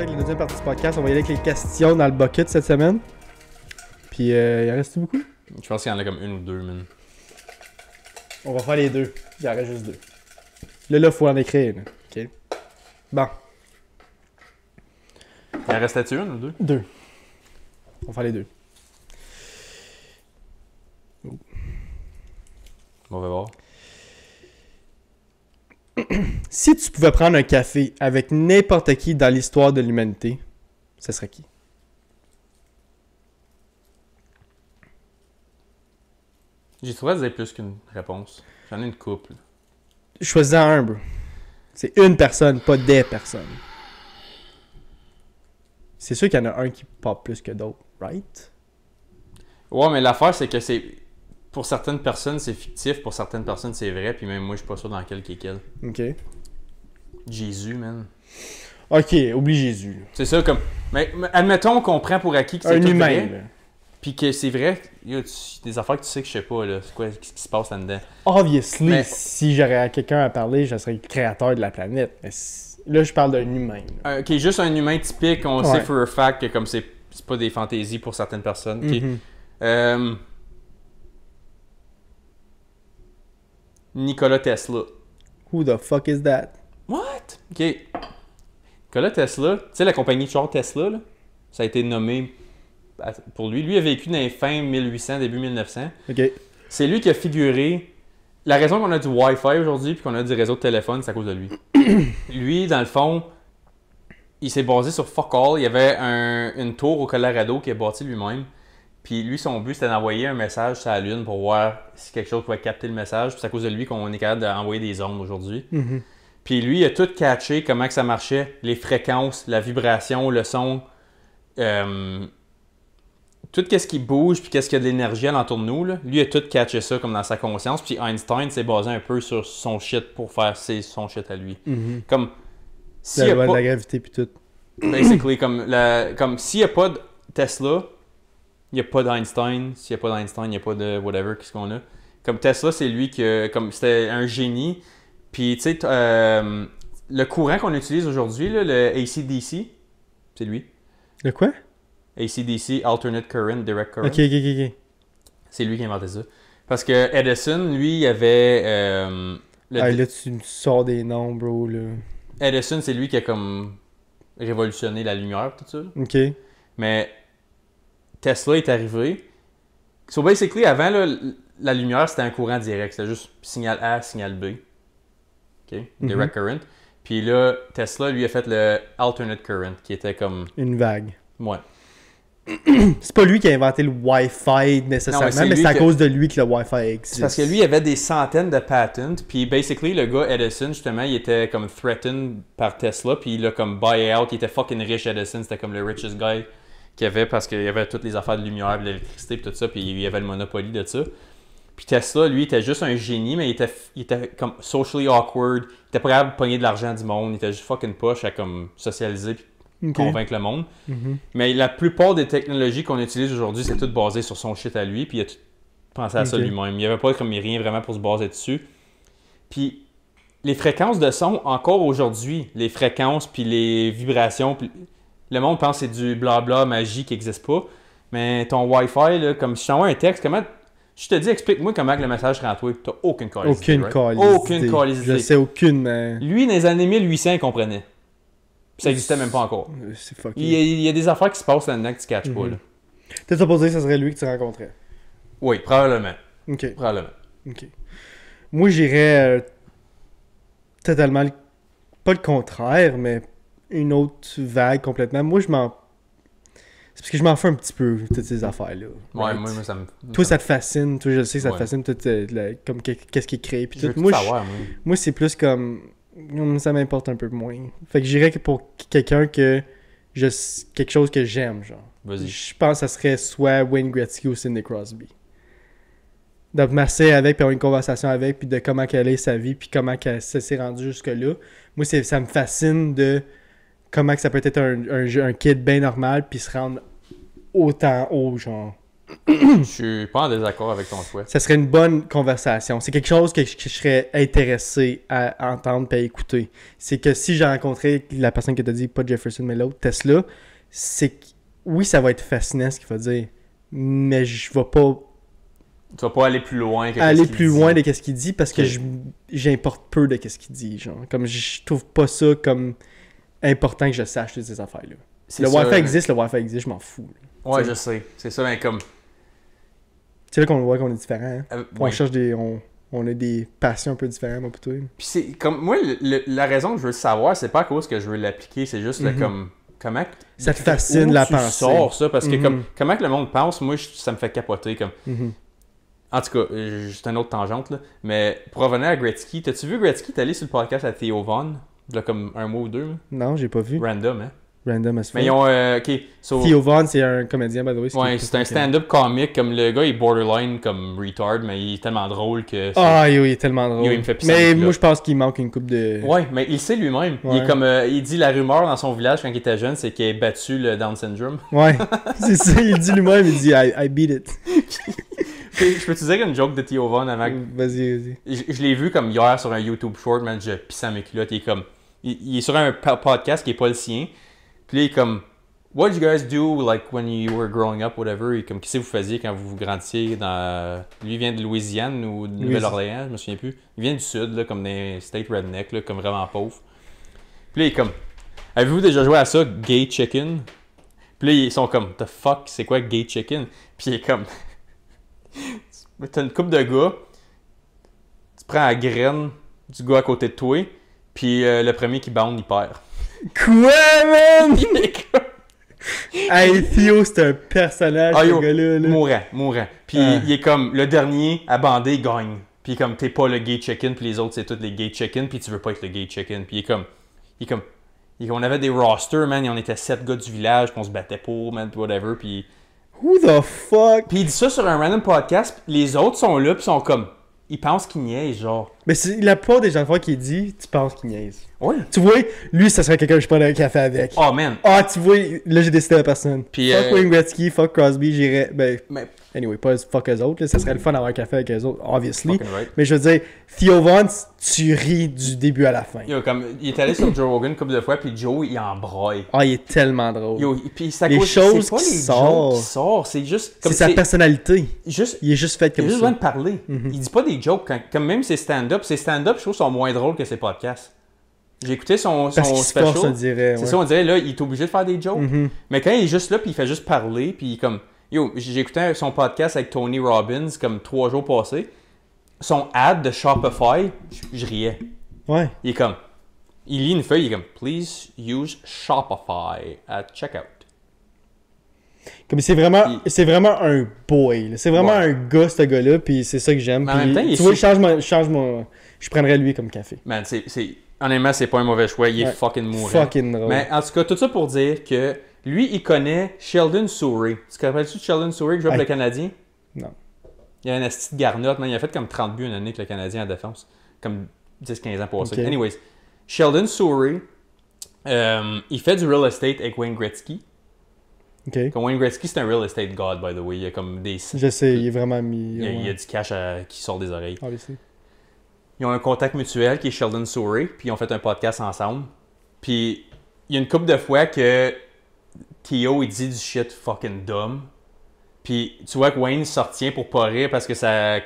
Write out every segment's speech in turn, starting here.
avec la deuxième partie du podcast. On va y aller avec les questions dans le bucket cette semaine. Puis, il en reste beaucoup? Je pense qu'il y en a comme une ou deux, man. On va faire les deux. Il en reste juste deux. Là, faut en écrire. Là. OK. Bon. Il en restait-tu une ou deux? Deux. On va faire les deux. On va voir. Si tu pouvais prendre un café avec n'importe qui dans l'histoire de l'humanité, ce serait qui? J'ai trouvé à dire plus qu'une réponse. J'en ai une couple. Choisis-en un, bro. C'est une personne, pas des personnes. C'est sûr qu'il y en a un qui pop plus que d'autres, right? Ouais, mais l'affaire, c'est que c'est... Pour certaines personnes, c'est fictif. Pour certaines personnes, c'est vrai. Puis même moi, je suis pas sûr dans quel qui est quel. OK. Jésus, man. OK, oublie Jésus. Là. C'est ça, comme... Mais admettons qu'on prend pour acquis que c'est Un tout humain, vrai. là. Puis que c'est vrai. Yo, des affaires que tu sais que je sais pas, là. C'est quoi ce qui se passe là-dedans? Obviously, Mais- si j'aurais quelqu'un à parler, je serais le créateur de la planète. Mais là, je parle d'un humain. Là. Ok, juste un humain typique. On Ouais. sait for a fact que comme c'est pas des fantaisies pour certaines personnes. Ok. Mhm. Nikola Tesla. Who the fuck is that? What? Ok. Nikola Tesla, tu sais la compagnie de char Tesla, là, ça a été nommé pour lui. Lui a vécu dans les fin 1800, début 1900. OK. C'est lui qui a figuré. La raison qu'on a du Wi-Fi aujourd'hui puis qu'on a du réseau de téléphone, c'est à cause de lui. Lui, dans le fond, il s'est basé sur fuck all. Il y avait une tour au Colorado qu'il a bâti lui-même. Puis lui, son but, c'était d'envoyer un message sur la Lune pour voir si quelque chose pouvait capter le message. Puis c'est à cause de lui qu'on est capable d'envoyer des ondes aujourd'hui. Mhm. Puis lui, il a tout catché, comment que ça marchait, les fréquences, la vibration, le son, tout ce qui bouge, puis qu'est-ce qu'il y a de l'énergie alentour de nous. Là. Lui, il a tout catché ça comme dans sa conscience. Puis Einstein s'est basé un peu sur son shit pour faire son shit à lui. Mhm. Comme, s'il La n'y a loi de pas... la gravité puis tout. Basically, comme s'il n'y a pas de Tesla, il n'y a pas d'Einstein. S'il n'y a pas d'Einstein, il n'y a pas de whatever, qu'est-ce qu'on a. Comme Tesla, c'est lui qui, comme c'était un génie. Puis, tu sais, le courant qu'on utilise aujourd'hui, là, le AC/DC, c'est lui. Le quoi? AC/DC, Alternate Current, Direct Current. OK. C'est lui qui a inventé ça. Parce que Edison, lui, il avait... Ah, là, tu me sors des noms, bro, là. Edison, c'est lui qui a comme révolutionné la lumière, tout ça. OK. Mais Tesla est arrivé. So basically, avant, là, la lumière, c'était un courant direct. C'était juste signal A, signal B. OK? Direct current. Puis là, Tesla, lui, a fait le alternate current, qui était comme... Une vague. Ouais. C'est pas lui qui a inventé le Wi-Fi nécessairement, c'est mais lui c'est à que- cause de lui que le Wi-Fi existe. C'est parce que lui, il avait des centaines de patents. Puis basically, le gars Edison, justement, il était comme threatened par Tesla. Puis il a comme buy out. Il était fucking riche, Edison. C'était comme le richest guy qu'il y avait parce qu'il y avait toutes les affaires de lumière, de l'électricité et tout ça. Puis il y avait le monopoly de ça. Puis Tesla, lui, était juste un génie, mais il était comme socially awkward. Il était pas capable de pogner de l'argent du monde. Il était juste fucking poche à comme socialiser puis OK. convaincre le monde. Mhm. Mais la plupart des technologies qu'on utilise aujourd'hui, c'est tout basé sur son shit à lui. Puis il a tout pensé à ça Ok. lui-même. Il n'y avait pas comme rien vraiment pour se baser dessus. Puis les fréquences de son, encore aujourd'hui, les fréquences puis les vibrations, puis le monde pense que c'est du blabla magie qui n'existe pas. Mais ton Wi-Fi, là, comme si je t'envoie un texte, comment... Je te dis, explique-moi comment que le message rentre. Tu n'as aucune calice d'idée, Aucune right? calice Aucune d'idée. calice Je d'idée. sais aucune, mais... Lui, dans les années 1800, il comprenait. Puis ça n'existait même pas encore. C'est fucké. Il y a des affaires qui se passent là-dedans que tu ne catches pas. Là. T'es supposé que ce serait lui que tu rencontrais. Oui, probablement. OK. Probablement. OK. Moi, j'irais totalement... Pas le contraire, mais une autre vague complètement. Moi, c'est parce que je m'en fais un petit peu, toutes ces affaires-là. Ouais, right? moi, ça me. Toi, ça te fascine. Toi, je sais que ça te Ouais. fascine. Tout, comme qu'est-ce qui est créé. Puis Je veux tout. tout Moi, savoir, moi. moi, c'est plus comme... Ça m'importe un peu moins. Fait que j'irais que pour quelqu'un que... quelque chose que j'aime, genre. Vas-y. Je pense que ça serait soit Wayne Gretzky ou Sidney Crosby. De masser avec, puis avoir une conversation avec, puis de comment qu'elle est sa vie, puis comment qu'elle s'est rendue jusque-là. Moi, ça me fascine de comment que ça peut être un kid bien normal, puis se rendre autant haut, genre. Je suis pas en désaccord avec ton choix. Ça serait une bonne conversation. C'est quelque chose que je serais intéressé à entendre et à écouter. C'est que si j'ai rencontré la personne qui t'a dit, pas Jefferson, mais l'autre, Tesla, c'est que oui, ça va être fascinant ce qu'il va dire, mais je vais pas Tu vas pas aller plus loin que aller qu'est-ce qu'il plus dit. loin de ce qu'il dit parce que Ok. j'importe peu de ce qu'il dit. Genre. Comme je trouve pas ça comme important que je sache toutes ces affaires-là. C'est Le ça, Wi-Fi existe, le Wi-Fi existe, je m'en fous. Là. Ouais, T'sais. je sais. C'est ça, mais comme. C'est là qu'on voit qu'on est différents. Hein? On Ouais. cherche on a des passions un peu différentes, moi, plutôt. Puis c'est comme. Moi, la raison que je veux le savoir, c'est pas à cause que je veux l'appliquer, c'est juste le Mhm. comme. Comment. Ça te fascine où la tu pensée. sors ça, parce que Mhm. comme. Comment que le monde pense, moi, ça me fait capoter. Comme. Mhm. En tout cas, juste une autre tangente, là. Mais pour revenir à Gretzky, t'as-tu vu Gretzky? T'es allé sur le podcast à Theo Von, il y a comme un mois ou deux, là? Non, j'ai pas vu. Random, hein? Random as fuck. Mais ils ont. Ok, so, Theo Von, c'est un comédien, by the way. ouais, c'est un stand-up comique, comme le gars, il est borderline comme retard, mais il est tellement drôle que. Ah, yo, il est tellement drôle. Yo, il me fait pisser Mais dans le moi, je pense qu'il manque une coupe de... Ouais, mais il le sait lui-même. Il Ouais. est comme. Il dit la rumeur dans son village quand il était jeune, c'est qu'il a battu le Down syndrome. Ouais, c'est ça, il dit lui-même, il dit I beat it. Je peux te dire une joke de Theo Von avant que- Vas-y. Je l'ai vu comme hier sur un YouTube short, man, je pissais mes culottes. Il est comme. Il est sur un podcast qui est pas le sien. Puis là, il est comme. What did you guys do like when you were growing up, whatever? Et comme, qu'est-ce que vous faisiez quand vous grandissiez dans. Lui, il vient de Louisiane ou de Nouvelle-Orléans, je me souviens plus. Il vient du sud, là, comme des state redneck, là, comme vraiment pauvre. Puis là, il est comme. Avez-vous déjà joué à ça, Gay Chicken? Puis là, ils sont comme, the fuck, c'est quoi Gay Chicken? Puis il est comme. T'as une couple de gars, tu prends la graine du gars à côté de toi, puis le premier qui bande, il perd. Quoi, man? Il est comme. Hey, Theo, c'est un personnage, Ah, ce yo, gars-là. Là. mourant. Puis Ah. il est comme, le dernier à bander, il gagne. Puis comme, t'es pas le gay chicken, puis les autres, c'est tous les gay chicken, puis tu veux pas être le gay chicken. Puis on avait des rosters, man, et on était 7 gars du village, puis on se battait pour, man, puis whatever, puis... Who the fuck? Puis il dit ça sur un random podcast, puis les autres sont là, puis sont comme... Ils pensent qu'ils niaisent, genre... Mais c'est la plupart des gens de fois qu'il dit, tu penses qu'il niaise. Ouais. Tu vois, lui, ça serait quelqu'un que je prendrais un café avec. Oh, man. Ah, tu vois, là, j'ai décidé la personne. Puis, fuck Wayne Gretzky, fuck Crosby, j'irais... Ben, Mais, anyway, pas fuck eux autres, là, ça serait le fun d'avoir un café avec eux autres, obviously. fucking right. Mais je veux dire, Theo Von, tu ris du début à la fin. Yo, comme, il est allé sur Joe Rogan une couple de fois, puis Joe, il en broye. Ah, il est tellement drôle. Yo, puis c'est à Les cause- choses c'est pas qui les sortent. jokes qui sortent, c'est juste... comme C'est sa personnalité. juste Il est juste fait il a comme juste ça. besoin de parler. Il dit pas des jokes. Comme même ses stand-up, je trouve, sont moins drôles que ses podcasts. J'ai écouté son Parce qu'il se special. force, on dirait. C'est Ouais. ça, on dirait, là, il est obligé de faire des jokes. Mhm. Mais quand il est juste là, puis il fait juste parler, puis il est comme... Yo, j'ai écouté son podcast avec Tony Robbins, comme 3 jours passés. Son ad de Shopify, je riais. Ouais. Il est comme... Il lit une feuille, il est comme... Please use Shopify at checkout. Comme c'est vraiment un boy. là. C'est vraiment Ouais. un gars, ce gars-là, puis c'est ça que j'aime. Mais en Puis, même temps, il est tu vois, super- je prendrais lui comme café. Man, honnêtement, c'est pas un mauvais choix. Il est Ouais. fucking mourant. Fucking drôle. Mais en tout cas, tout ça pour dire que lui, il connaît Sheldon Souray. Tu te rappelles-tu de Sheldon Souray qui joue avec Ouais. le Canadien? Non. Il a une petite garnotte, man. Il a fait comme 30 buts une année avec le Canadien en défense. Comme 10-15 ans passés. Ok. Anyways, Sheldon Souray, il fait du real estate avec Wayne Gretzky. Ok. Comme Wayne Gretzky, c'est un real estate god, by the way. Il y a comme des... Je sais, il est vraiment mis. Il y a du cash qui sort des oreilles. Obviously. Ils ont un contact mutuel qui est Sheldon Souray, puis ils ont fait un podcast ensemble. Puis il y a une couple de fois que Theo il dit du shit fucking dumb. Puis tu vois que Wayne se retient pour pas rire parce que ça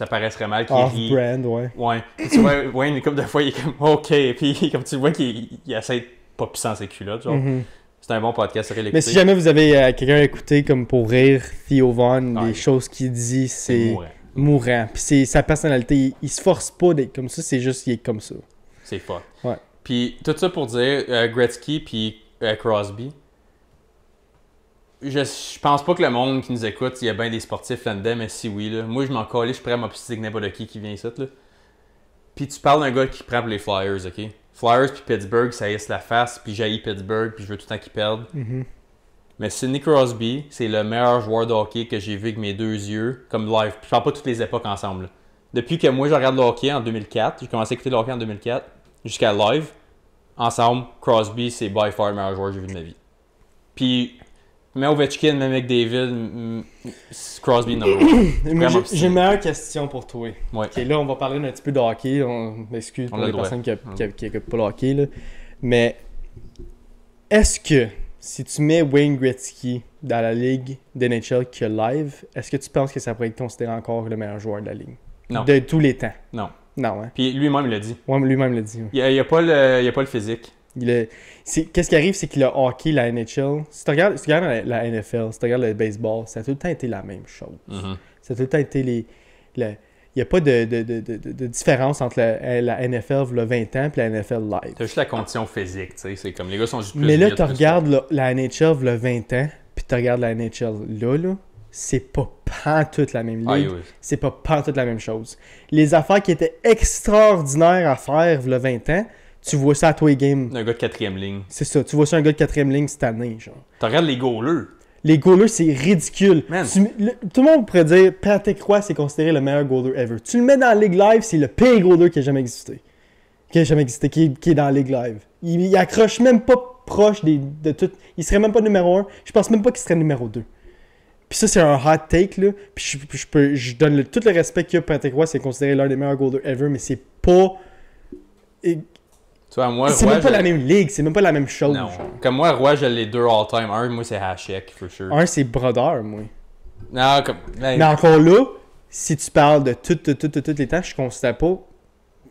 paraîtrait mal qu'il rit. Off-brand, ouais. Ouais. Puis tu vois Wayne une couple de fois il est comme OK, puis comme tu vois qu'il essaie de pas pisser dans ses culottes genre. Mhm. C'est un bon podcast, c'est Mais si jamais vous avez quelqu'un à écouter comme pour rire, Theo Von, Ouais. les choses qu'il dit, c'est mourant. mourant. Puis c'est sa personnalité, il se force pas d'être comme ça, c'est juste qu'il est comme ça. C'est fuck. Ouais. Puis tout ça pour dire Gretzky puis Crosby. Je pense pas que le monde qui nous écoute, il y a bien des sportifs là-dedans, mais si oui, là. Moi, je m'en calais, je suis prêt à m'obstiner avec n'importe qui vient ici, là. Puis tu parles d'un gars qui prend pour les Flyers, OK? Flyers puis Pittsburgh, ça hisse la face, puis j'haïs Pittsburgh, puis je veux tout le temps qu'ils perdent. Mhm. Mais Sidney Crosby, c'est le meilleur joueur de hockey que j'ai vu avec mes 2 yeux, comme live. Je parle pas toutes les époques ensemble, là. Depuis que moi, je regarde le hockey en 2004, j'ai commencé à écouter le hockey en 2004, jusqu'à live, ensemble, Crosby, c'est by far le meilleur joueur que j'ai vu de ma vie. Puis Mais Ovechkin, même avec David, Crosby, non. J'ai une meilleure question pour toi. Ouais. Ok, là, on va parler un petit peu de hockey. On m'excuse pour a les le droit. personnes qui n'écoutent pas le hockey. Là. Mais est-ce que si tu mets Wayne Gretzky dans la ligue d'NHL qui est live, est-ce que tu penses que ça pourrait être considéré encore le meilleur joueur de la ligue? Non. De tous les temps? Non. Non, hein? Puis lui-même, il l'a dit. Ouais, lui-même l'a dit. Ouais. Il n'y a pas le physique. Qu'est-ce qui arrive, c'est que le hockey, la NHL, si tu regardes la NFL, si tu regardes le baseball, ça a tout le temps été la même chose. Mm-hmm. Ça a tout le temps été il n'y a pas de différence entre la NFL il y a 20 ans et la NFL live. T'as juste la condition physique, tu sais. C'est comme les gars sont juste plus. Mais là, vite, tu plus regardes la NHL il y a 20 ans, puis tu regardes la NHL là, c'est pas pantoute la même ligue. Ah, oui. C'est pas pantoute la même chose. Les affaires qui étaient extraordinaires à faire il y a 20 ans, tu vois ça à tous les games. Un gars de 4e ligne. C'est ça, tu vois ça un gars de 4e ligne cette année, genre. Tu regardes les goalers. Les goalers, c'est ridicule. Man. Tout le monde pourrait dire Patrick Roy, c'est considéré le meilleur goaler ever. Tu le mets dans la Ligue Live, c'est le pire goaler qui a jamais existé. Qui est dans la Ligue Live. Il accroche même pas proche de tout. Il serait même pas numéro 1. Je pense même pas qu'il serait numéro 2. Puis ça, c'est un hot take, là. Puis je donne tout le respect qu'il y a Patrick Roy, c'est considéré l'un des meilleurs goalers ever, mais c'est pas. Tu vois, moi, C'est Roy, même pas la même ligue, c'est même pas la même chose. Non. Genre. Comme moi, Roy, j'ai les deux all-time. Un, moi, c'est Hasek, for sure. Un, c'est Brodeur, moi. Non, comme. Ben, Mais encore là, si tu parles de tous les temps, je considère pas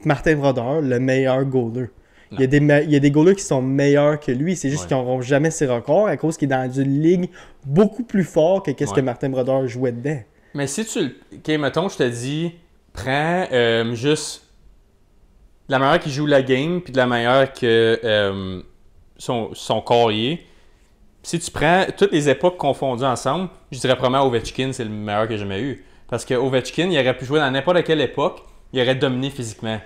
Martin Brodeur le meilleur goaler. Il y a des goalers qui sont meilleurs que lui. C'est juste qu'ils n'auront jamais ses records à cause qu'il est dans une ligue beaucoup plus fort que qu'est-ce que Martin Brodeur jouait dedans. Mais si tu. Ok, mettons, je te dis, prends juste la meilleure qui joue la game, puis de la meilleure que son carrier. Si tu prends toutes les époques confondues ensemble, je dirais probablement Ovechkin, c'est le meilleur que j'ai jamais eu. Parce que Ovechkin, il aurait pu jouer dans n'importe quelle époque, il aurait dominé physiquement.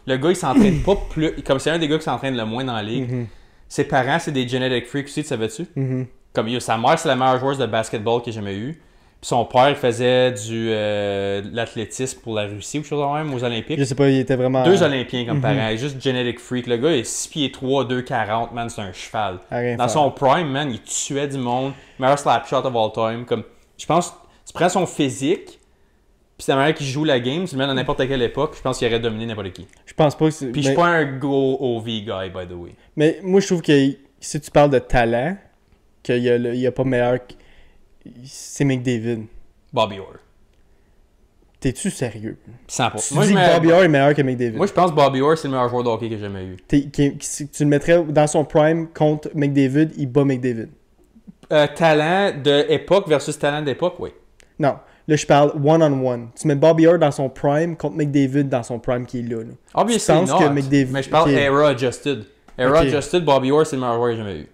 Le gars, il s'entraîne pas plus. Comme c'est un des gars qui s'entraîne le moins dans la ligue. Mm-hmm. Ses parents, c'est des genetic freaks aussi, tu savais-tu? Mm-hmm. Comme sa mère, c'est la meilleure joueuse de basketball que j'ai jamais eu. Puis son père, il faisait de l'athlétisme pour la Russie ou quelque chose de même aux Olympiques. Je sais pas, il était vraiment. 2 Olympiens comme parents, juste genetic freak. Le gars est 6 pieds 3, 2,40, man, c'est un cheval. Dans son prime, man, il tuait du monde. Meilleur slap shot of all time. Comme, je pense, tu prends son physique, puis c'est la manière qui joue la game, tu le mets dans n'importe quelle époque, je pense qu'il aurait dominé n'importe qui. Je pense pas que c'est. Puis je suis pas un go OV guy, by the way. Mais moi, je trouve que si tu parles de talent, qu'il y a pas meilleur. C'est McDavid. Bobby Orr. T'es-tu sérieux? 100%. Tu dis que Bobby Orr est meilleur que McDavid. Moi, je pense que Bobby Orr, c'est le meilleur joueur de hockey que j'ai jamais eu. Tu le mettrais dans son prime contre McDavid, il bat McDavid. Talent d'époque versus talent d'époque, oui. Non. Là, je parle one-on-one. Tu mets Bobby Orr dans son prime contre McDavid dans son prime qui est là. Obviously not. Que McDavid... Mais je parle era adjusted. Era Okay. adjusted, Bobby Orr, c'est le meilleur joueur que j'ai jamais eu.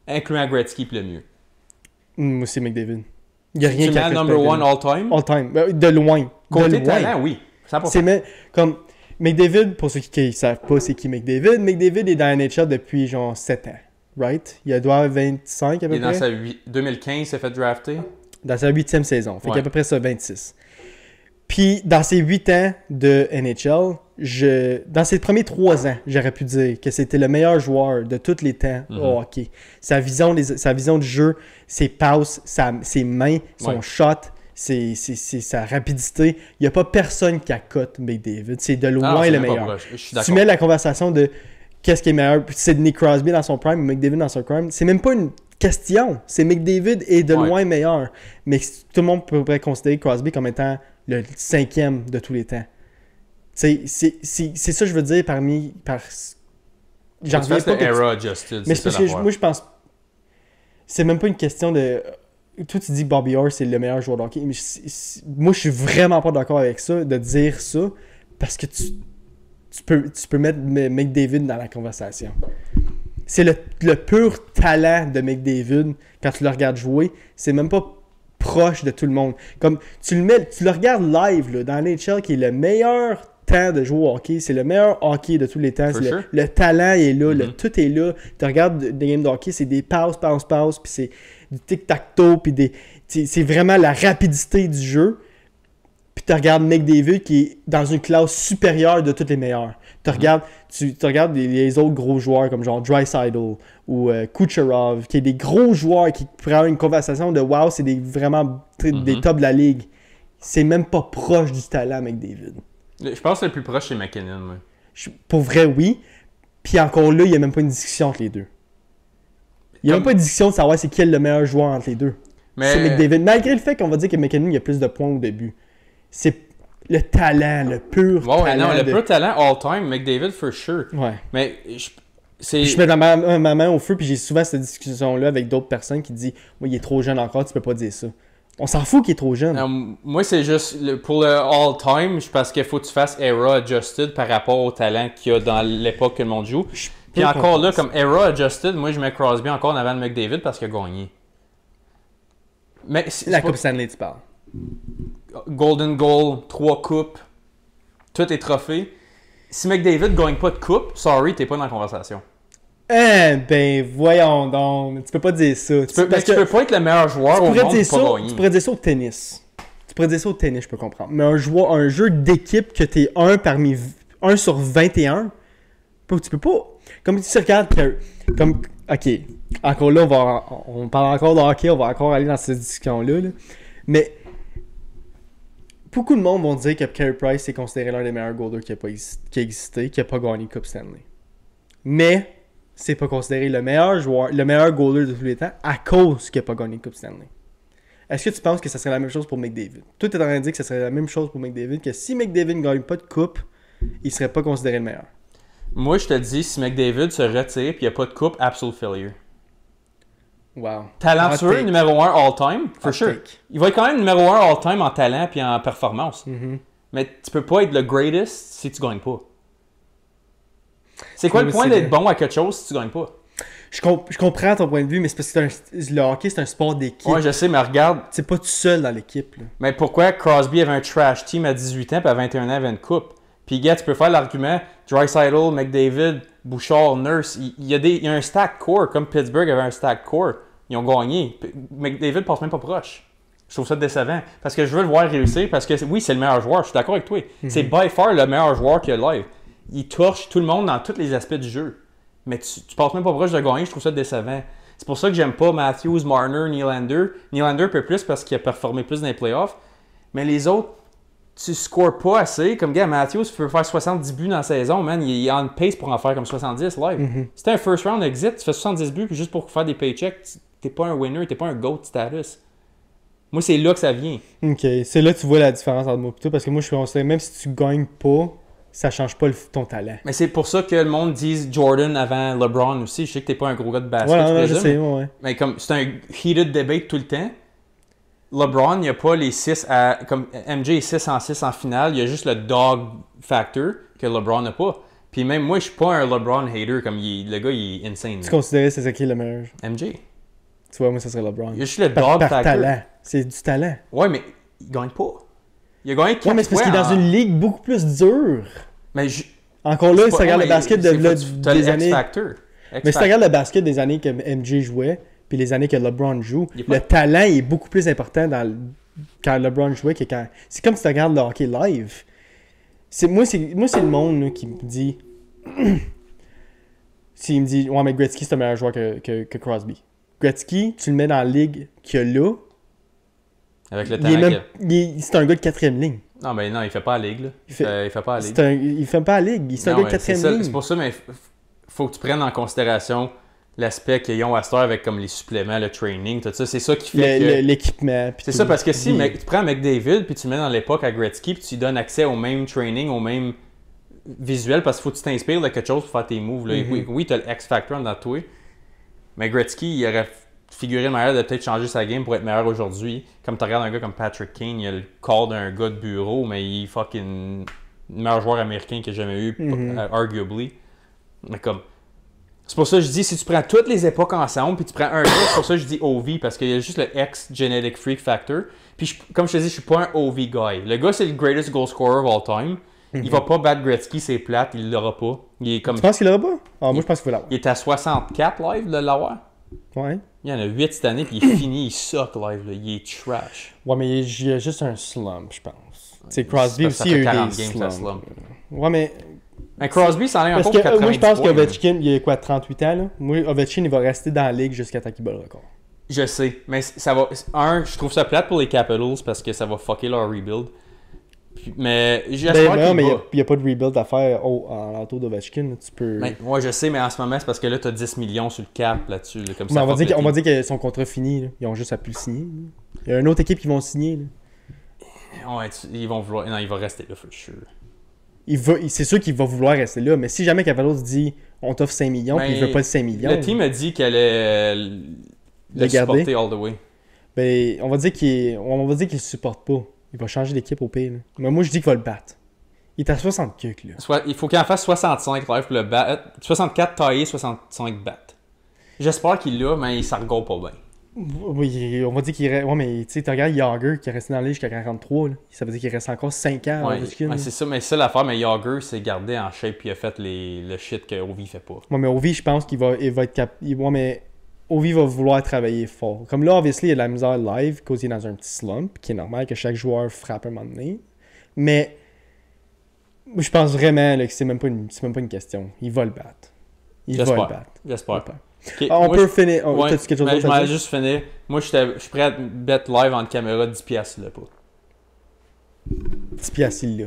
Incluant Gretzky, puis le mieux. Moi, c'est McDavid. Il n'y a rien Tu qui mets a number one all time? All time. De loin. Côté talent, oui. 100%. C'est comme McDavid, pour ceux qui ne savent pas c'est qui McDavid, McDavid est dans la NHL depuis genre 7 ans. Right? Il doit avoir 25 à peu Il est dans près. sa 2015, il s'est fait drafter. Dans sa 8e saison. Fait Ouais. qu'à peu près ça, 26. Puis, dans ces 8 ans de NHL, dans ses premiers 3 ans, j'aurais pu dire que c'était le meilleur joueur de tous les temps au hockey. Sa vision du jeu, ses passes, ses mains, son shot, sa rapidité. Il n'y a pas personne qui accote McDavid. C'est de loin le meilleur. Je suis Tu d'accord. mets la conversation de qu'est-ce qui est meilleur, Sidney Crosby dans son prime, McDavid dans son prime, c'est même pas une question. C'est McDavid est de loin meilleur. Mais tout le monde pourrait considérer Crosby comme étant le 5e de tous les temps. C'est ça que je veux dire J'en reviens pas. Era adjusted. Mais c'est parce que moi, je pense. C'est même pas une question de. Toi, tu dis que Bobby Orr, c'est le meilleur joueur de hockey. Mais moi, je suis vraiment pas d'accord avec ça, de dire ça, parce que tu peux mettre McDavid dans la conversation. C'est le pur talent de McDavid quand tu le regardes jouer. C'est même pas proche de tout le monde. Comme tu le regardes live là, dans NHL qui est le meilleur temps de jouer au hockey, c'est le meilleur hockey de tous les temps. Sure. Le talent est là, tout est là. Tu regardes des games de hockey, c'est des passes, puis c'est du tic-tac-toe, puis c'est vraiment la rapidité du jeu. Puis tu regardes McDavid qui est dans une classe supérieure de tous les meilleurs. Tu regardes les autres gros joueurs comme genre Draisaitl ou Kucherov, qui est des gros joueurs qui pourraient avoir une conversation de wow, c'est vraiment des tops de la ligue. C'est même pas proche du talent McDavid. Je pense que le plus proche, c'est McKinnon. Ouais. Pour vrai, oui. Puis encore là, il n'y a même pas une discussion entre les deux. Il n'y a même pas une discussion de savoir c'est qui est le meilleur joueur entre les deux. Mais... C'est McDavid. Malgré le fait qu'on va dire que McKinnon il a plus de points au début. C'est le talent, le pur talent. Non, le pur talent all-time, McDavid for sure. Ouais. Mais je mets ma main au feu, puis j'ai souvent cette discussion-là avec d'autres personnes qui disent « Oui, il est trop jeune encore, tu peux pas dire ça. » On s'en fout qu'il est trop jeune. Moi, c'est juste pour le all-time, parce qu'il faut que tu fasses era adjusted par rapport au talent qu'il y a dans l'époque que le monde joue. Puis encore là, comme era adjusted, moi je mets Crosby encore en avant de McDavid parce qu'il a gagné. Mais la Coupe Stanley, tu parles. Golden Goal, 3 coupes, tout est trophée. Si McDavid gagne pas de coupe, sorry, t'es pas dans la conversation. Ben, voyons donc. Tu peux pas dire ça. Tu peux pas être le meilleur joueur au monde pour pas gagner. Tu pourrais dire ça au tennis. Je peux comprendre. Mais un jeu d'équipe que t'es 1 sur 21, tu peux pas. Comme tu regardes, ok, encore là, on parle encore de hockey, on va encore aller dans cette discussion-là. Là. Mais beaucoup de monde vont dire que Carey Price est considéré l'un des meilleurs goalers qui a existé, qui n'a pas gagné Coupe Stanley. Mais c'est pas considéré le meilleur joueur, le meilleur goaler de tous les temps à cause qu'il n'a pas gagné Coupe Stanley. Est-ce que tu penses que ça serait la même chose pour McDavid? Toi, tu es en train de dire que ça serait la même chose pour McDavid, que si McDavid ne gagne pas de coupe, il serait pas considéré le meilleur. Moi, je te dis, si McDavid se retire et il n'y a pas de coupe, absolute failure. Wow. Talentueux, numéro 1 all-time, for sure. Il va être quand même numéro 1 all-time en talent et en performance. Mm-hmm. Mais tu peux pas être le greatest si tu gagnes pas. C'est quoi le point d'être bon à quelque chose si tu gagnes pas? Je comprends ton point de vue, mais c'est parce que le hockey, c'est un sport d'équipe. Ouais, je sais, mais regarde. C'est pas tout seul dans l'équipe. Là. Mais pourquoi Crosby avait un trash team à 18 ans puis à 21 ans avait une coupe? Puis, gars, tu peux faire l'argument Draisaitl, McDavid, Bouchard, Nurse. Il y a un stack core, comme Pittsburgh avait un stack core. Ils ont gagné. McDavid passe même pas proche. Je trouve ça décevant. Parce que je veux le voir réussir. Parce que oui, c'est le meilleur joueur. Je suis d'accord avec toi. Mm-hmm. C'est by far le meilleur joueur qu'il y a live. Il torche tout le monde dans tous les aspects du jeu. Mais tu passes même pas proche de gagner. Je trouve ça décevant. C'est pour ça que j'aime pas Matthews, Marner, Nylander. Nylander peut plus parce qu'il a performé plus dans les playoffs. Mais les autres, tu scores pas assez. Comme gars, Matthews peut faire 70 buts dans la saison, man. Il est en pace pour en faire comme 70 live. Mm-hmm. Si t'es un first round exit, tu fais 70 buts puis juste pour faire des paychecks, t'es pas un winner, t'es pas un GOAT status. Moi, c'est là que ça vient. Ok, c'est là que tu vois la différence entre moi et toi, parce que moi, je suis considéré, même si tu gagnes pas, ça change pas ton talent. Mais c'est pour ça que le monde dit Jordan avant LeBron aussi. Je sais que t'es pas un gros gars de basket. Ouais, je sais, ouais. Mais comme c'est un heated debate tout le temps. LeBron, il n'y a pas les 6 à... Comme MJ est 6 en 6 en finale, il y a juste le dog factor que LeBron n'a pas. Puis même moi, je suis pas un LeBron hater, comme le gars, il est insane. Tu considérais c'est qui le meilleur? MJ. Tu vois, moi, ça serait LeBron. Il y a juste le dog factor. Talent. C'est du talent. Ouais, mais il gagne pas. Il a gagné 4 ouais, mais c'est parce qu'il est dans une ligue beaucoup plus dure. Mais encore là, si tu regardes le basket des années... Factor. Mais si tu regardes le basket des années que MJ jouait, puis les années que LeBron joue, le talent est beaucoup plus important quand LeBron jouait que quand... C'est comme si tu regardes le hockey live. Moi, c'est le monde là, qui me dit... S'il me dit « Ouais, mais Gretzky, c'est un meilleur joueur que Crosby. » Gretzky, tu le mets dans la ligue qu'il y a là. Avec le talent c'est un gars de 4e ligne. Non, mais non, il fait pas la ligue. Là. Il fait pas la ligue. Il fait pas la ligue. C'est un gars de 4e ligne. C'est pour ça, mais faut que tu prennes en considération l'aspect qu'ils ont à cette heure avec comme les suppléments, le training, tout ça. C'est ça qui fait que... L'équipement. C'est ça, parce que si tu prends McDavid puis tu le mets dans l'époque à Gretzky puis tu lui donnes accès au même training, au même visuel, parce qu'il faut que tu t'inspires de quelque chose pour faire tes moves. Là. Mm-hmm. Oui, tu as le X-Factor dans toi, mais Gretzky, il aurait figuré de manière de peut-être changer sa game pour être meilleur aujourd'hui. Comme tu regardes un gars comme Patrick Kane, il a le corps d'un gars de bureau, mais il est fucking le meilleur joueur américain que j'ai jamais eu, arguably. Mais comme... C'est pour ça que je dis, si tu prends toutes les époques ensemble, puis tu prends un gars, c'est pour ça que je dis OV, parce qu'il y a juste le X Genetic Freak Factor. Puis comme je te dis, je suis pas un OV guy. Le gars, c'est le greatest goal scorer of all time. Il va pas battre Gretzky, c'est plate, il l'aura pas. Il est comme... Tu penses qu'il l'aura pas? Ah, moi, je pense qu'il va l'avoir. Il est à 64 live de l'avoir. Ouais. Il y en a 8 cette année, puis il est fini, il suck live, là. Il est trash. Ouais, mais il y a juste un slump, je pense. sais, Crosby parce que aussi, il y a eu 40 des games, ça slumps. slump. Ouais, mais... Mais Crosby, ça enlève Parce encore que pour 90 moi, je pense points, qu'Ovechkin, il a quoi, 38 ans, là? Moi, Ovechkin, il va rester dans la ligue jusqu'à temps qu'il bat le record. Je sais, mais ça va... Je trouve ça plate pour les Capitals parce que ça va fucker leur rebuild. Mais j'espère qu'il mais va. il n'y a pas de rebuild à faire en l'entour d'Ovechkin. Tu peux... Mais, ouais, je sais, mais en ce moment, c'est parce que là, t'as 10 millions sur le cap là-dessus. Là, comme Mais ça on va dire que son contrat fini. Là. Ils ont juste à plus le signer. Là. Il y a une autre équipe qui vont signer. Là. Ouais, ils vont vouloir... Non, il va rester là, for sure. C'est sûr qu'il va vouloir rester là, mais si jamais Cavalos dit on t'offre 5 millions puis il veut pas le 5 millions. Le team a dit qu'elle allait le supporter all the way. Ben, on va dire qu'il le supporte pas. Il va changer d'équipe au pire. Là. Mais moi, je dis qu'il va le battre. Il est à 60 kicks, là. Il faut qu'il en fasse 65 live pour le battre. 64 taillés, 65 battre. J'espère qu'il l'a, mais il s'en regorge pas bien. Oui, on va dire qu'il reste. Ouais, mais tu sais, tu regardes Yager qui est resté dans la ligue jusqu'à 43. Là. Ça veut dire qu'il reste encore 5 ans. Ouais, c'est ça, mais ça l'affaire. Mais Yager s'est gardé en shape puis il a fait le shit que Ovi fait pas. Ouais, mais Ovi, je pense qu'il va être capable. Ouais, mais Ovi va vouloir travailler fort. Comme là, obviously, il y a de la misère live, cause il est dans un petit slump, qui est normal que chaque joueur frappe un moment donné. Mais je pense vraiment là, que c'est même pas une question. Il va le battre. J'espère. Okay, on peut finir. T'as-tu quelque chose d'autre je m'en juste finir. Moi, je suis prêt à bet live en caméra 10$, là, pas. 10$, il l'a.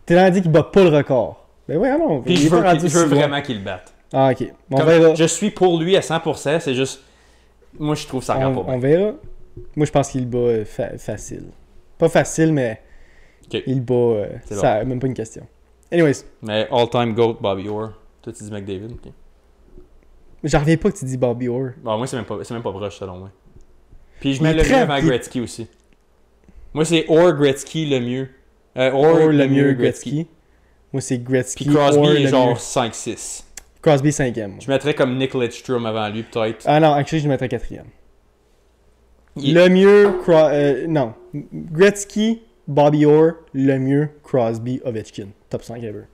T'es là dit qu'il bat pas le record. Ben ouais, non. Puis je veux vraiment qu'il le batte. Ah, ok. On verra. Je suis pour lui à 100%, c'est juste. Moi, je trouve ça regarde pas bien. On verra. Moi, je pense qu'il bat facile. Pas facile, mais. Okay. Il bat. Ça, même pas une question. Anyways. Mais all-time GOAT, Bobby Orr. Toi, tu dis McDavid. Okay. J'en reviens pas que tu dis Bobby Orr. Bon, moi, c'est même pas proche, selon moi. Puis je mets le mieux avant Gretzky aussi. Moi, c'est Orr, Gretzky le mieux. Orr le mieux, Gretzky. Moi, c'est Gretzky. Puis Crosby est genre 5-6. Crosby 5e. Je mettrais comme Nick Lidstrom avant lui, peut-être. Ah non, actually, je mettrais 4e. Le mieux, non. Gretzky, Bobby Orr, le mieux, Crosby, Ovechkin. Top 5 ever.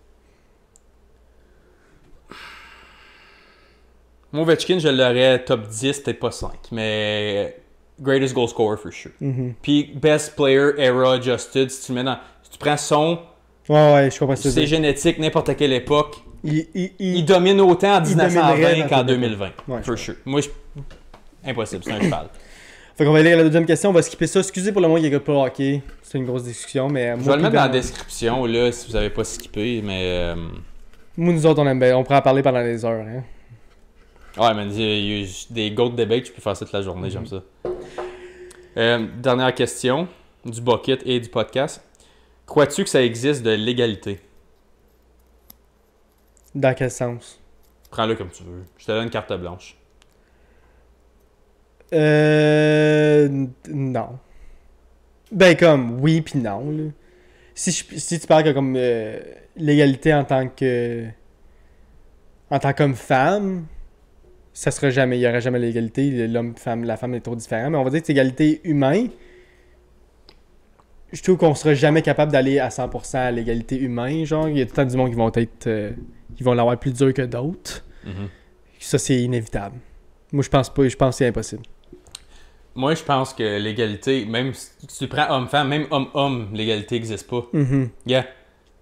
Moi, Ovechkin, je l'aurais top 10, peut-être pas 5, mais greatest goal scorer for sure. Mm-hmm. Puis best player era adjusted, si tu prends son, ouais, je comprends ça. C'est génétique, n'importe quelle époque. Il domine autant en 1920 qu'en 2020, ouais, for sure. Moi, impossible, c'est un cheval. Fait qu'on va aller à la deuxième question, on va skipper ça. Excusez pour le moment qu'il n'y a pas le hockey. C'est une grosse discussion, mais... Je vais le mettre dans la description, là, si vous n'avez pas skippé, mais... Moi, nous autres, on aime bien. On pourrait en parler pendant des heures, hein. Ouais, mais il y a des GOAT debates, je peux faire ça toute la journée, j'aime ça. Dernière question, du bucket et du podcast. Crois-tu que ça existe de l'égalité? Dans quel sens? Prends-le comme tu veux. Je te donne une carte blanche. Non. Ben comme, oui puis non, là. Si tu parles que comme l'égalité en tant que comme femme, ça sera jamais, il y aura jamais l'égalité, l'homme, femme, la femme est trop différent, mais on va dire que c'est égalité humaine. Je trouve qu'on sera jamais capable d'aller à 100% à l'égalité humaine, genre, il y a tout le temps du monde qui vont être qui vont l'avoir plus dur que d'autres. Mm-hmm. Ça c'est inévitable. Moi je pense que c'est impossible. Moi, je pense que l'égalité, même si tu prends homme-femme, même homme-homme, l'égalité n'existe pas. Mm-hmm. Yeah.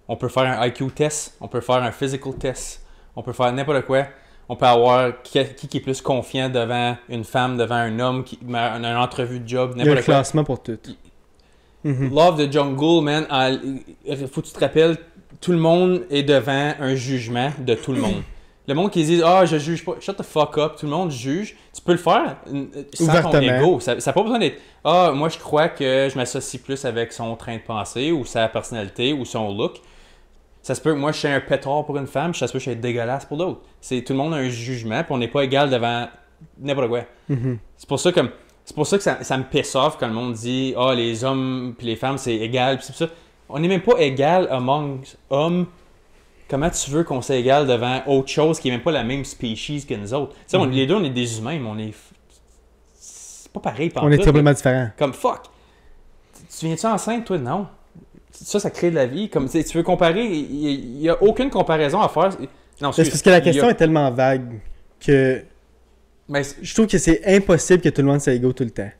On peut faire un IQ test, on peut faire un physical test, on peut faire n'importe quoi. On peut avoir qui est plus confiant devant une femme, devant un homme, une entrevue de job, n'importe quoi. Il y a un classement pour tout. Mm-hmm. Love the Jungle, man, faut que tu te rappelles, tout le monde est devant un jugement de tout le monde. Le monde qui dit « Ah, je juge pas », shut the fuck up, tout le monde juge. Tu peux le faire sans ton ego. Ça n'a pas besoin d'être « Ah, moi je crois que je m'associe plus avec son train de pensée ou sa personnalité ou son look ». Ça se peut, moi je suis un pétard pour une femme, ça se peut que je suis dégueulasse pour d'autres. Tout le monde a un jugement, puis on n'est pas égal devant n'importe quoi. Mm-hmm. C'est pour ça que ça me piss off quand le monde dit « Ah, les hommes puis les femmes c'est égal », puis ça. On n'est même pas égal among hommes. Comment tu veux qu'on soit égal devant autre chose qui n'est même pas la même species que nous autres? Tu sais, les deux, on est des humains, mais on est... C'est pas pareil. On est complètement différents. Comme fuck. Tu viens-tu enceinte, toi? Non. Ça crée de la vie. Comme tu veux comparer, il n'y a aucune comparaison à faire. Non, c'est parce que la question est tellement vague que je trouve que c'est impossible que tout le monde soit égaux tout le temps.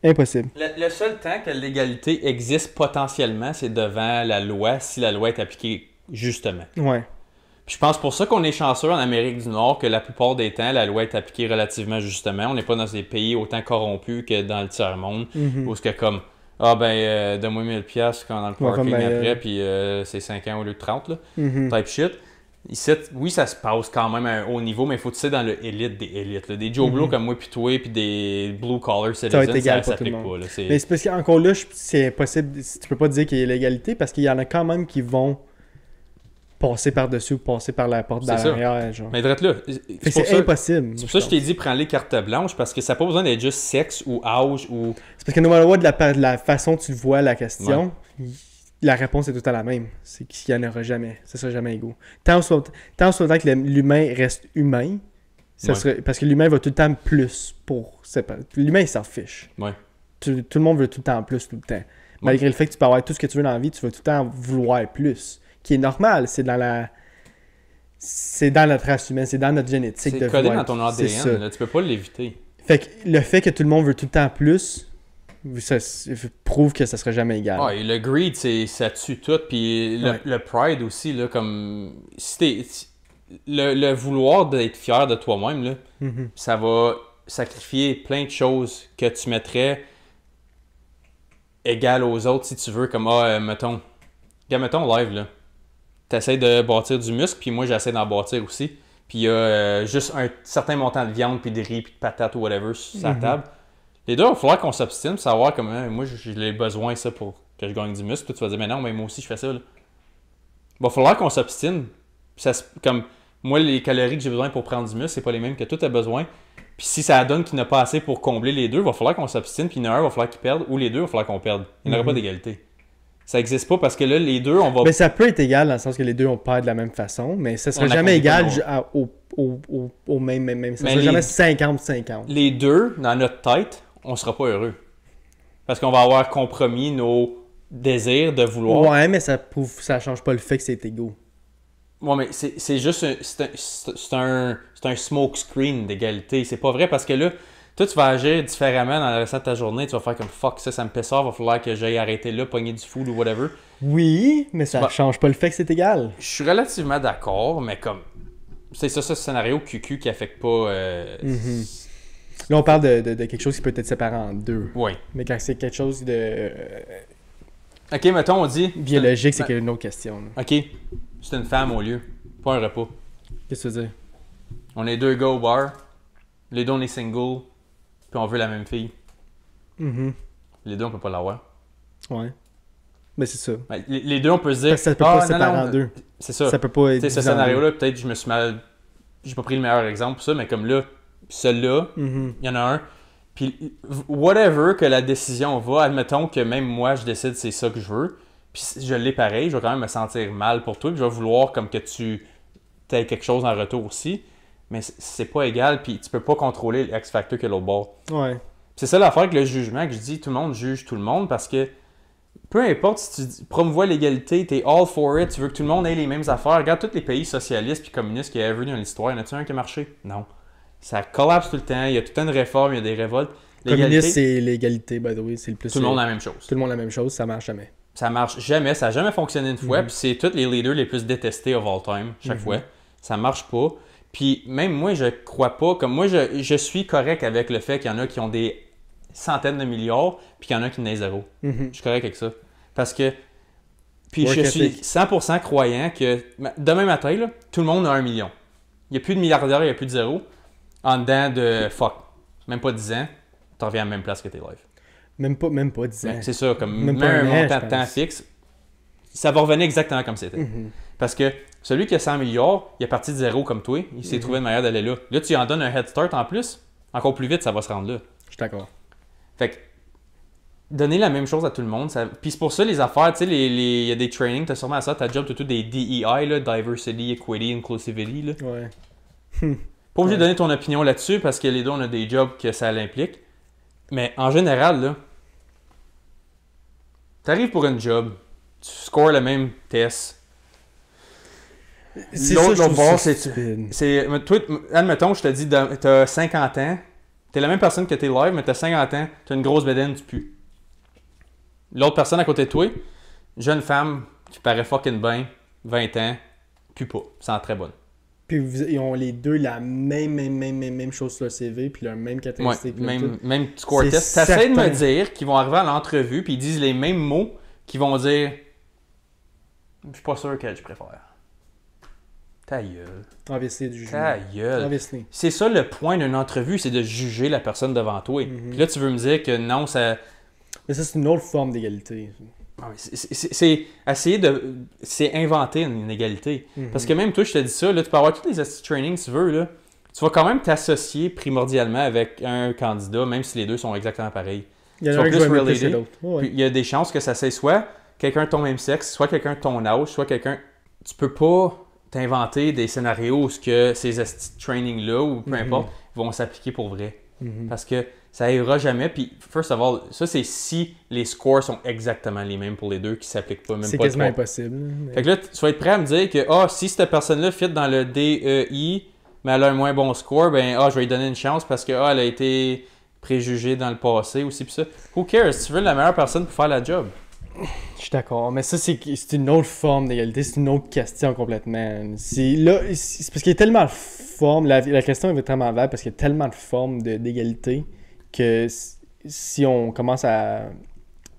Impossible. Le seul temps que l'égalité existe potentiellement, c'est devant la loi, si la loi est appliquée justement. Ouais. Puis je pense pour ça qu'on est chanceux en Amérique du Nord que la plupart des temps, la loi est appliquée relativement justement. On n'est pas dans des pays autant corrompus que dans le tiers-monde, où c'est comme, donne-moi 1000$ quand dans le parking après, puis c'est 5 ans au lieu de 30, là, type shit. Ici, oui, ça se passe quand même à un haut niveau, mais il faut que tu sais dans le élite des élites. Là. Des Joe Blow comme moi puis toi, puis des blue collar citizens, ça s'applique pas. Là. Mais c'est parce qu'encore là, c'est impossible. Tu peux pas dire qu'il y a l'égalité parce qu'il y en a quand même qui vont passer par-dessus ou passer par la porte d'arrière. Genre. Mais drette là. C'est impossible. C'est pour ça que je t'ai dit prends les cartes blanches parce que ça n'a pas besoin d'être juste sexe ou âge ou. C'est parce que no matter what, de la façon dont tu vois la question. Ouais. La réponse est tout le temps la même. C'est qu'il n'y en aura jamais. Ça sera jamais égaux. Tant soit que l'humain reste humain, serait, parce que l'humain va tout le temps plus pour séparer. L'humain, il s'en fiche. Ouais. Tout le monde veut tout le temps plus, tout le temps. Malgré le fait que tu peux avoir tout ce que tu veux dans la vie, tu vas tout le temps vouloir plus. Qui est normal. C'est dans notre race humaine, c'est dans notre génétique. C'est codé dans ton ADN. Là, tu peux pas l'éviter. Fait que le fait que tout le monde veut tout le temps plus... Ça prouve que ça serait jamais égal. Ouais, le greed, ça tue tout. Puis le pride aussi, là, comme. Le vouloir d'être fier de toi-même, là, ça va sacrifier plein de choses que tu mettrais égales aux autres si tu veux. Comme, mettons live, là. T'essaies de bâtir du muscle, puis moi, j'essaie d'en bâtir aussi. Puis il y a juste un certain montant de viande, puis de riz, puis de patates ou whatever sur sa table. Les deux, il va falloir qu'on s'obstine pour savoir comment moi j'ai besoin ça pour que je gagne du muscle. Puis tu vas dire, mais non, mais moi aussi je fais ça. Là. Il va falloir qu'on s'obstine. Comme moi, les calories que j'ai besoin pour prendre du muscle, c'est pas les mêmes que toi tu as besoin. Puis si ça donne qu'il n'y en a pas assez pour combler les deux, il va falloir qu'on s'obstine. Puis il y en a un, il va falloir qu'il perde, ou les deux, il va falloir qu'on perde. Il n'y aura pas d'égalité. Ça n'existe pas parce que là, les deux, on va. Mais ça peut être égal dans le sens que les deux, on perd de la même façon, mais ça sera jamais égal au même. Ça sera jamais 50-50. Les deux, dans notre tête, on sera pas heureux. Parce qu'on va avoir compromis nos désirs de vouloir. Ouais, mais ça change pas le fait que c'est égaux. Ouais, mais c'est juste c'est un smoke screen d'égalité. C'est pas vrai parce que là, toi, tu vas agir différemment dans le restant de ta journée. Tu vas faire comme fuck, ça me pèse, va falloir que j'aille arrêter là, pogner du food ou whatever. Oui, mais ça change pas le fait que c'est égal. Je suis relativement d'accord, mais comme. C'est ça, ce scénario QQ qui affecte pas. Là, on parle de quelque chose qui peut être séparé en deux. Oui. Mais quand c'est quelque chose de. Ok, mettons, on dit. Biologique, c'est une autre question. Là. Ok. C'est une femme au lieu. Pas un repas. Qu'est-ce que tu veux dire? On est deux gars au bar. Les deux, on est single. Puis on veut la même fille. Les deux, on peut pas l'avoir. Ouais. Mais c'est ça. Ben, les deux, on peut se dire. Parce que ça peut pas se séparer en deux. C'est ça. Ça peut pas être. Ce scénario-là, peut-être je me suis mal. J'ai pas pris le meilleur exemple pour ça, mais comme là. Celui-là, il y en a un. Puis, whatever que la décision va, admettons que même moi, je décide c'est ça que je veux. Puis, je l'ai pareil, je vais quand même me sentir mal pour toi. Puis, je vais vouloir comme que tu aies quelque chose en retour aussi. Mais c'est pas égal. Puis, tu peux pas contrôler l'X-Factor que l'autre bord. Ouais. C'est ça l'affaire avec le jugement que je dis. Tout le monde juge tout le monde parce que peu importe si tu promouvois l'égalité, t'es all for it, tu veux que tout le monde ait les mêmes affaires. Regarde tous les pays socialistes puis communistes qui avaient vu dans l'histoire. Y en a-tu un qui a marché? Non. Ça collapse tout le temps, il y a tout le temps de réformes, il y a des révoltes. Communiste, c'est l'égalité, by the way, c'est le plus. Tout le monde a la même chose. Tout le monde a la même chose, ça marche jamais. Ça marche jamais, ça n'a jamais fonctionné une fois, puis c'est tous les leaders les plus détestés of all time, chaque fois. Ça marche pas. Puis même moi, je crois pas, comme moi, je suis correct avec le fait qu'il y en a qui ont des centaines de milliards, puis qu'il y en a qui n'ont zéro. Je suis correct avec ça. Parce que. Puis je suis 100% croyant que demain matin, là, tout le monde a 1 million. Il n'y a plus de milliardaires, il n'y a plus de zéro. En dedans de même pas 10 ans, tu reviens à la même place que tes lives. Même pas 10 ans. C'est ça, comme même un montant de temps fixe, ça va revenir exactement comme c'était. Parce que celui qui a 100 milliards, il est parti de zéro comme toi, il s'est trouvé une manière d'aller là. Là, tu en donnes un head start en plus, encore plus vite, ça va se rendre là. Je suis d'accord. Fait que, donner la même chose à tout le monde, puis c'est pour ça les affaires, tu sais, il y a des trainings, tu as sûrement à ça, tu as job tout des DEI, là, Diversity, Equity, Inclusivity. Là. Ouais. Pas obligé de donner ton opinion là-dessus parce que les deux, on a des jobs que ça l'implique. Mais en général, là, t'arrives pour une job, tu scores le même test. L'autre bord, c'est toi, admettons, je te dis, t'as 50 ans, T'es la même personne que t'es live, mais t'as 50 ans, t'as une grosse bédaine, tu pues. L'autre personne à côté de toi, jeune femme qui paraît fucking bien, 20 ans, pue pas, sent très bonne. Puis ils ont les deux la même chose sur le CV, puis leur même caractéristique. Ouais, même score test. C'est T'essaies de me certain. dire qu'ils vont arriver à l'entrevue, puis ils disent les mêmes mots, qu'ils vont dire « Je suis pas sûr que je préfère. » Ta gueule. Obviously, du jugement. Ta gueule. Obviously. C'est ça le point d'une entrevue, c'est de juger la personne devant toi. Puis là, tu veux me dire que non, ça... Mais ça, c'est une autre forme d'égalité. Ah, mais c'est essayer de... C'est inventer une inégalité. Parce que même toi, je te dis ça, là, tu peux avoir tous les astuces training que tu veux, là. Tu vas quand même t'associer primordialement avec un candidat, même si les deux sont exactement pareils. Il y Tu en a vas un qui plus va aimer plus que relater. l'autre. Ouais. Puis il y a des chances que ça c'est soit quelqu'un de ton même sexe, soit quelqu'un de ton âge, soit quelqu'un... Tu peux pas t'inventer des scénarios où ces astuces training-là, ou peu importe, vont s'appliquer pour vrai. Parce que ça n'arrivera jamais. Puis, first of all, ça, c'est si les scores sont exactement les mêmes pour les deux, qui ne s'appliquent pas. Même C'est pas quasiment le impossible. Mais... Fait que là, tu vas être prêt à me dire que si cette personne-là fit dans le DEI, mais elle a un moins bon score, ben je vais lui donner une chance parce que elle a été préjugée dans le passé aussi. Pis ça. Who cares? Tu veux la meilleure personne pour faire la job. Je suis d'accord, mais ça, c'est une autre forme d'égalité, c'est une autre question complètement. C'est parce qu'il y a tellement de formes, la question est tellement vague parce qu'il y a tellement de formes d'égalité que si on commence à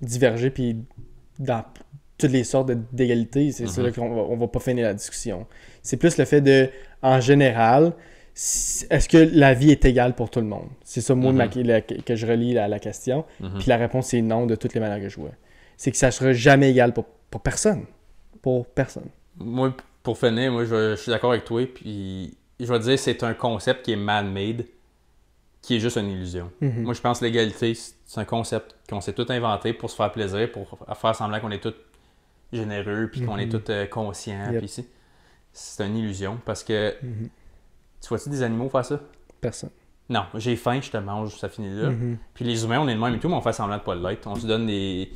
diverger puis dans toutes les sortes d'égalité, c'est sûr qu'on va pas finir la discussion. C'est plus le fait de, en général, est-ce que la vie est égale pour tout le monde? C'est ça, moi, que je relie à la question. Puis la réponse, c'est non de toutes les manières que je vois. C'est que ça sera jamais égal pour personne. Pour personne. Moi, pour finir, je suis d'accord avec toi. Puis je vais te dire, c'est un concept qui est man-made, qui est juste une illusion. Moi, je pense que l'égalité, c'est un concept qu'on s'est tout inventé pour se faire plaisir, pour faire semblant qu'on est tous généreux, puis qu'on est tous conscients. Puis c'est une illusion parce que tu vois-tu des animaux faire ça? Personne. Non, j'ai faim, je te mange, ça finit là. Puis les humains, on est de même et tout, mais on fait semblant de pas l'être. On se donne des...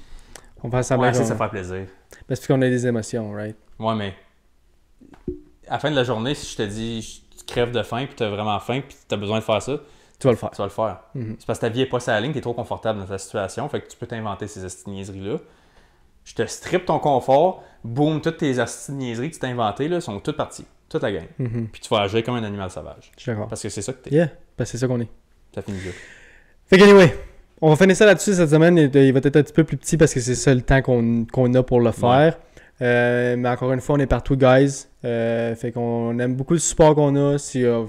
On fait semblant ça fait plaisir. Parce qu'on a des émotions, right? Ouais, mais à la fin de la journée, si je te dis tu crèves de faim, puis tu as vraiment faim, puis tu as besoin de faire ça, tu vas le faire. Tu vas le faire. C'est parce que ta vie n'est pas sur la ligne, tu es trop confortable dans ta situation, fait que tu peux t'inventer ces niaiseries-là. Je te strip ton confort, boum, toutes tes niaiseries que tu t'es inventées là, sont toutes parties. Toute la gang. Puis tu vas agir comme un animal sauvage. Je suis d'accord. Parce que c'est ça que t'es. Yeah, parce que c'est ça qu'on est. Ça finit là. Fait que anyway, on va finir ça là-dessus cette semaine. Il va être un petit peu plus petit parce que c'est ça le temps qu'on a pour le faire. Mais encore une fois, on est partout, guys. Fait qu'on aime beaucoup le support qu'on a. Si vous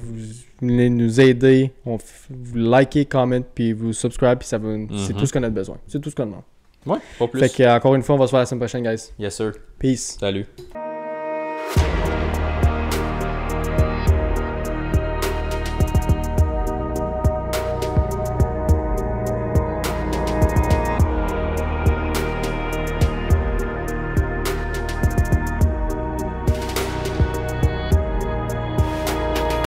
voulez nous aider, vous likez, comment, puis vous subscribe, puis ça va, c'est tout ce qu'on a besoin. C'est tout ce qu'on demande. Ouais, pas plus. Fait que encore une fois, on va se voir la semaine prochaine, guys. Yes, sir. Peace. Salut.